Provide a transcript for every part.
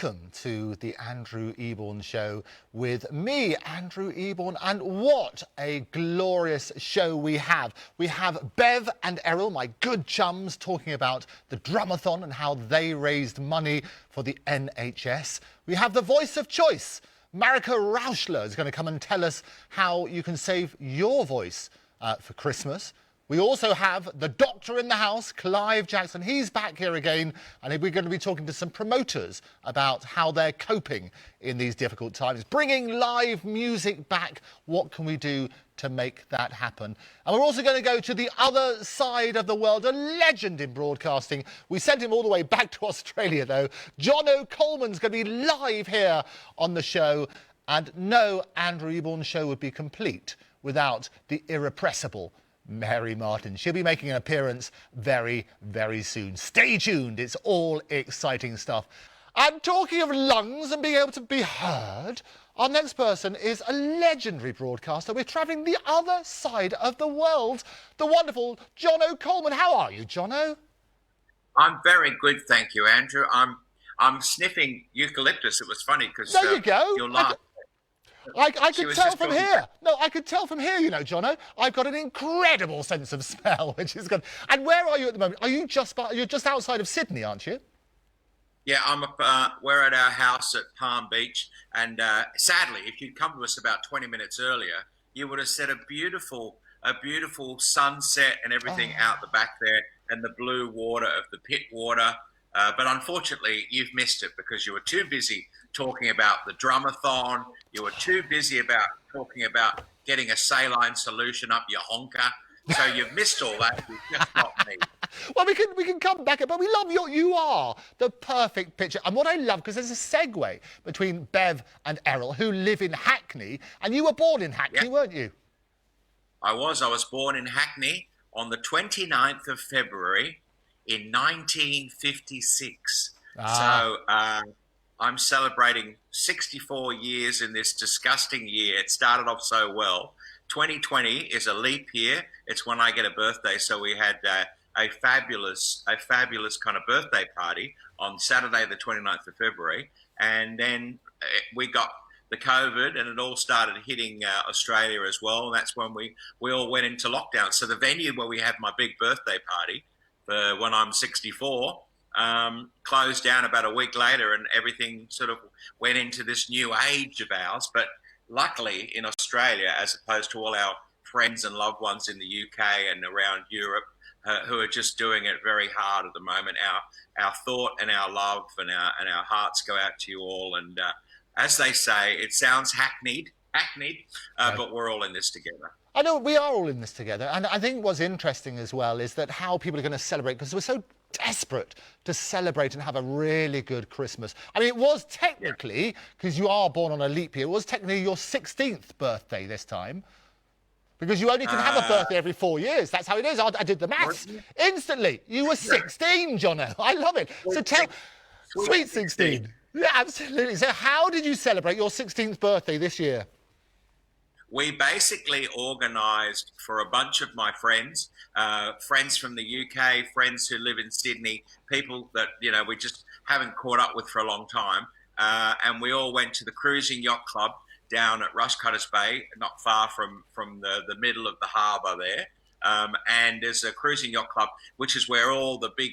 Welcome to the Andrew Eborn Show with me, Andrew Eborn, and what a glorious show we have. We have Bev and Errol, my good chums, talking about the Drumathon and how they raised money for the NHS. We have the voice of choice. Marika Rauschler is going to come and tell us how you can save your voice for Christmas. We also have the doctor in the house, Clive Jackson. He's back here again, and we're going to be talking to some promoters about how they're coping in these difficult times. Bringing live music back, what can we do to make that happen? And we're also going to go to the other side of the world, a legend in broadcasting. We sent him all the way back to Australia, though. Jono Coleman's going to be live here on the show. And no Andrew Eborn show would be complete without the irrepressible Mary Martin. She'll be making an appearance very, very soon. Stay tuned. It's all exciting stuff. And talking of lungs and being able to be heard, our next person is a legendary broadcaster. We're travelling the other side of the world. The wonderful Jono Coleman. How are you, Jono? I'm very good, thank you, Andrew. I'm sniffing eucalyptus. It was funny because there you go. You're laughing. I could tell from here. No, I could tell from here, you know, Jono. I've got an incredible sense of smell, which is good. And where are you at the moment? Are you you're just outside of Sydney, aren't you? Yeah, we're at our house at Palm Beach. And sadly, if you'd come to us about 20 minutes earlier, you would have seen a beautiful sunset and everything out the back there and the blue water of the pit water. But unfortunately, you've missed it because you were too busy talking about the Drumathon. You were too busy talking about getting a saline solution up your honker. So you've missed all that. You've just got me. Well, we can come back, but we love you are the perfect picture. And what I love, because there's a segue between Bev and Errol, who live in Hackney, and you were born in Hackney, weren't you? I was born in Hackney on the 29th of February in 1956. So I'm celebrating 64 years in this disgusting year. It started off so well. 2020 is a leap year. It's when I get a birthday. So we had a fabulous kind of birthday party on Saturday, the 29th of February. And then we got the COVID and it all started hitting Australia as well. And that's when we all went into lockdown. So the venue where we had my big birthday party for when I'm 64, closed down about a week later, and everything sort of went into this new age of ours. But luckily in Australia, as opposed to all our friends and loved ones in the UK and around Europe, who are just doing it very hard at the moment, our thought and our love and our hearts go out to you all. And as they say, it sounds hackneyed, but we're all in this together. I know we are all in this together, and I think what's interesting as well is that how people are going to celebrate, because we're so desperate to celebrate and have a really good Christmas. I mean, it was technically, because you are born on a leap year, it was technically your 16th birthday this time, because you only can have a birthday every 4 years. That's how it is. I did the maths instantly. You were 16, Jono. I love it. So sweet 16. Yeah, absolutely. So how did you celebrate your 16th birthday this year? We basically organised for a bunch of my friends, friends from the UK, friends who live in Sydney, people that, you know, we just haven't caught up with for a long time. And we all went to the Cruising Yacht Club down at Rushcutters Bay, not far from the middle of the harbour there. And there's a Cruising Yacht Club, which is where all the big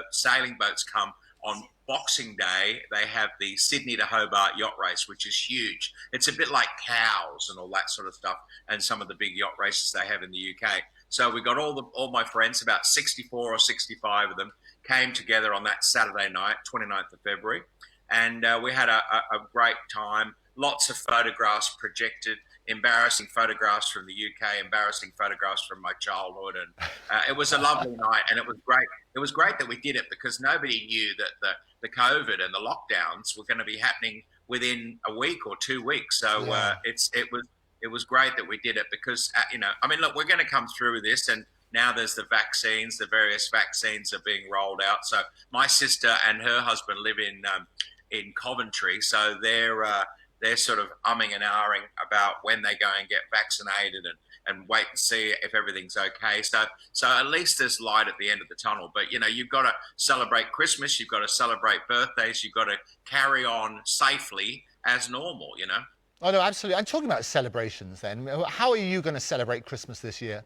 sailing boats come on Boxing Day. They have the Sydney to Hobart yacht race, which is huge. It's a bit like Cows and all that sort of stuff, and some of the big yacht races they have in the UK. So we got all my friends, about 64 or 65 of them, came together on that Saturday night, 29th of February, and we had a great time. Lots of photographs projected, embarrassing photographs from the UK, embarrassing photographs from my childhood, and it was a lovely night, and it was great. It was great that we did it because nobody knew that the COVID and the lockdowns were going to be happening within a week or 2 weeks. So it was great that we did it because you know, I mean, look, we're going to come through this, and now there's the vaccines. The various vaccines are being rolled out. So my sister and her husband live in Coventry, so they're they're sort of umming and ahhing about when they go and get vaccinated and wait and see if everything's okay. So at least there's light at the end of the tunnel. But, you know, you've got to celebrate Christmas, you've got to celebrate birthdays, you've got to carry on safely as normal, you know. Oh, no, absolutely. I'm talking about celebrations then. How are you going to celebrate Christmas this year?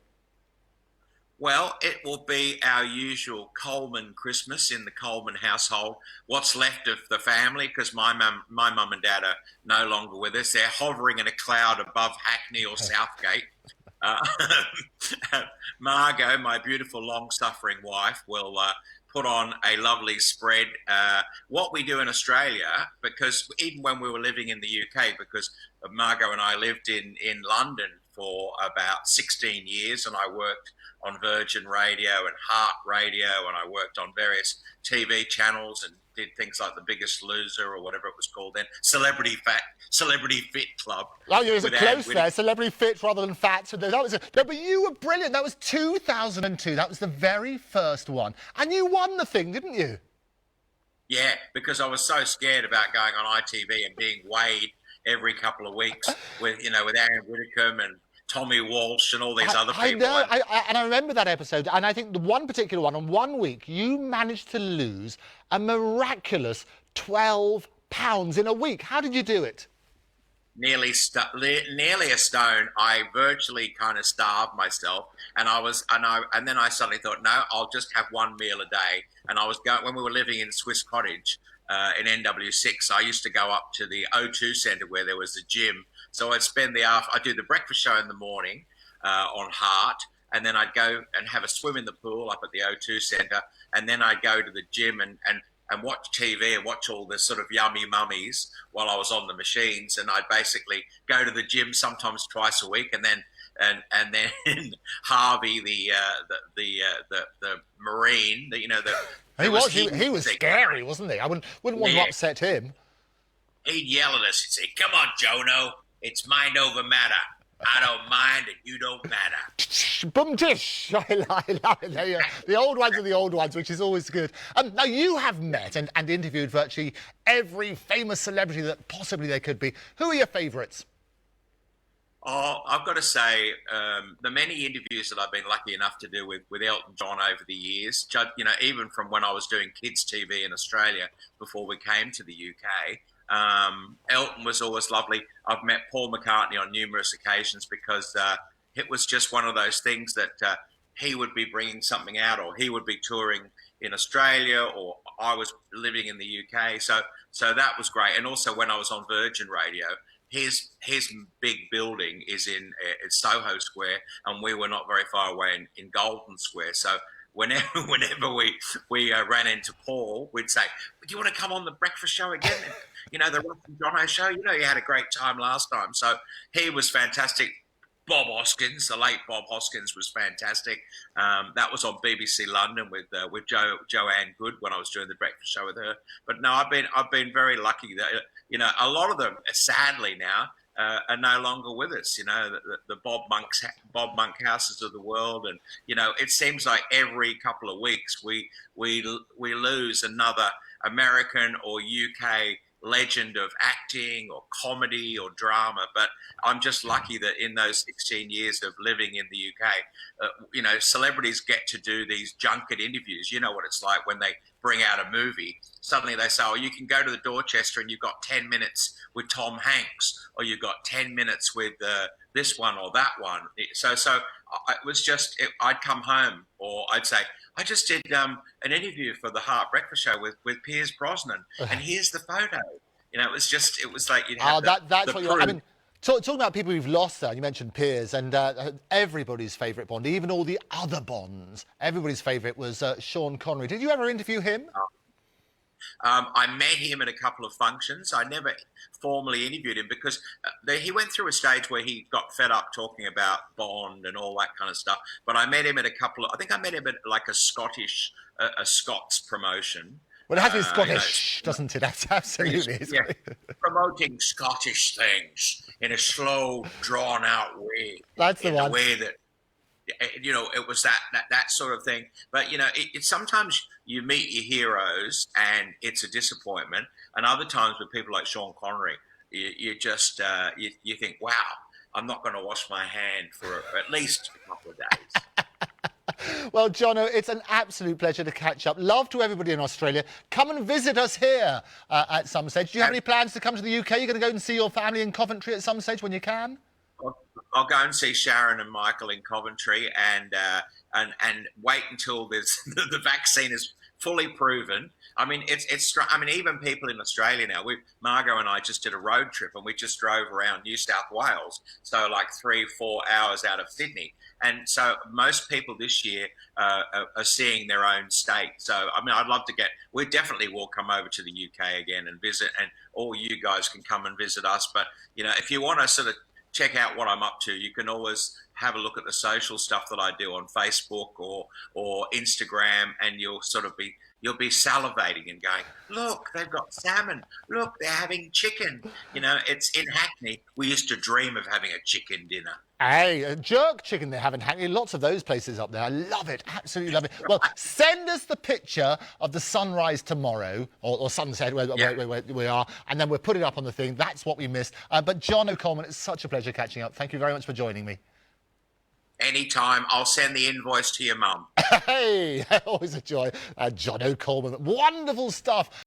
Well, it will be our usual Coleman Christmas in the Coleman household. What's left of the family, because my mum and dad are no longer with us. They're hovering in a cloud above Hackney or Southgate. Uh, Margot, my beautiful, long-suffering wife, will put on a lovely spread. What we do in Australia, because even when we were living in the UK, because Margot and I lived in London for about 16 years, and I worked on Virgin Radio and Heart Radio, and I worked on various TV channels and did things like The Biggest Loser or whatever it was called then, Celebrity Fit Club. Oh, you were close there, Celebrity Fit rather than Fat. So no, but you were brilliant. That was 2002. That was the very first one, and you won the thing, didn't you? Yeah, because I was so scared about going on ITV and being weighed every couple of weeks with Aaron Whitcomb and Tommy Walsh and all these other people. I know, and I remember that episode, and I think the one particular one, on 1 week, you managed to lose a miraculous 12 pounds in a week. How did you do it? Nearly a stone. I virtually kind of starved myself, and then I suddenly thought, no, I'll just have one meal a day. And I was going, when we were living in Swiss Cottage in NW6, I used to go up to the O2 Centre where there was a gym. So I'd I'd do the breakfast show in the morning on Heart, and then I'd go and have a swim in the pool up at the O2 Centre, and then I'd go to the gym and watch TV and watch all the sort of yummy mummies while I was on the machines. And I'd basically go to the gym sometimes twice a week, and then Harvey, the Marine, he was scary, wasn't he? I wouldn't want to upset him. He'd yell at us and say, "Come on, Jono, it's mind over matter. I don't mind and you don't matter." Boom dish. I love it. The old ones are the old ones, which is always good. Now, you have met and interviewed virtually every famous celebrity that possibly there could be. Who are your favourites? Oh, I've got to say, the many interviews that I've been lucky enough to do with Elton John over the years, even from when I was doing kids TV in Australia before we came to the UK, Elton was always lovely. I've met Paul McCartney on numerous occasions because it was just one of those things that he would be bringing something out, or he would be touring in Australia, or I was living in the UK. So that was great. And also when I was on Virgin Radio, his big building is in Soho Square, and we were not very far away in Golden Square. So whenever we ran into Paul, we'd say, "Do you want to come on the breakfast show again? The Ross and Jono show. You had a great time last time." So he was fantastic. Bob Hoskins, the late Bob Hoskins, was fantastic. That was on BBC London with Joanne Good when I was doing the breakfast show with her. But no, I've been very lucky that a lot of them, sadly now, are no longer with us. The Bob Monkhouses of the world, and it seems like every couple of weeks we lose another American or UK legend of acting or comedy or drama. But I'm just lucky that in those 16 years of living in the UK, celebrities get to do these junket interviews. You know what it's like when they bring out a movie. Suddenly they say, "Oh, you can go to the Dorchester and you've got 10 minutes with Tom Hanks, or you've got 10 minutes with this one or that one." So it was just, I'd come home, or I'd say, "I just did an interview for the Heart Breakfast Show with Pierce Brosnan, and here's the photo." It was like you'd have that's what you're. I mean, talking about people we've lost there, you mentioned Piers, and everybody's favourite Bond, even all the other Bonds, everybody's favourite was Sean Connery. Did you ever interview him? I met him at a couple of functions. I never formally interviewed him because he went through a stage where he got fed up talking about Bond and all that kind of stuff. But I met him at I think I met him at like a Scots promotion. Well, it has to be Scottish, doesn't it? Absolutely. Yeah. Promoting Scottish things in a slow, drawn-out way. That's the one. In a way that, it was that sort of thing. But, it's sometimes you meet your heroes and it's a disappointment. And other times with people like Sean Connery, you just you think, wow, I'm not going to wash my hand for at least a couple of days. Well, Jono, it's an absolute pleasure to catch up. Love to everybody in Australia. Come and visit us here at some stage. Do you have any plans to come to the UK? You're going to go and see your family in Coventry at some stage when you can? I'll go and see Sharon and Michael in Coventry, and wait until there's the vaccine is fully proven. I mean, I mean, even people in Australia now. Margot and I just did a road trip, and we just drove around New South Wales, so like 3-4 hours out of Sydney. And so most people this year are seeing their own state. So I mean, I'd love to get. We definitely will come over to the UK again and visit, and all you guys can come and visit us. But you know, if you want to sort of check out what I'm up to, you can always have a look at the social stuff that I do on Facebook or Instagram, and you'll be salivating and going, look, they've got salmon, look, they're having chicken. You know, it's in Hackney. We used to dream of having a chicken dinner. Hey, a jerk chicken they have in Hackney. Lots of those places up there. I love it. Absolutely love it. Well, send us the picture of the sunrise tomorrow, or sunset, where we are, and then we'll put it up on the thing. That's what we missed. But Jono Coleman, it's such a pleasure catching up. Thank you very much for joining me. Anytime. I'll send the invoice to your mum. Hey, always a joy. Jono Coleman. Wonderful stuff.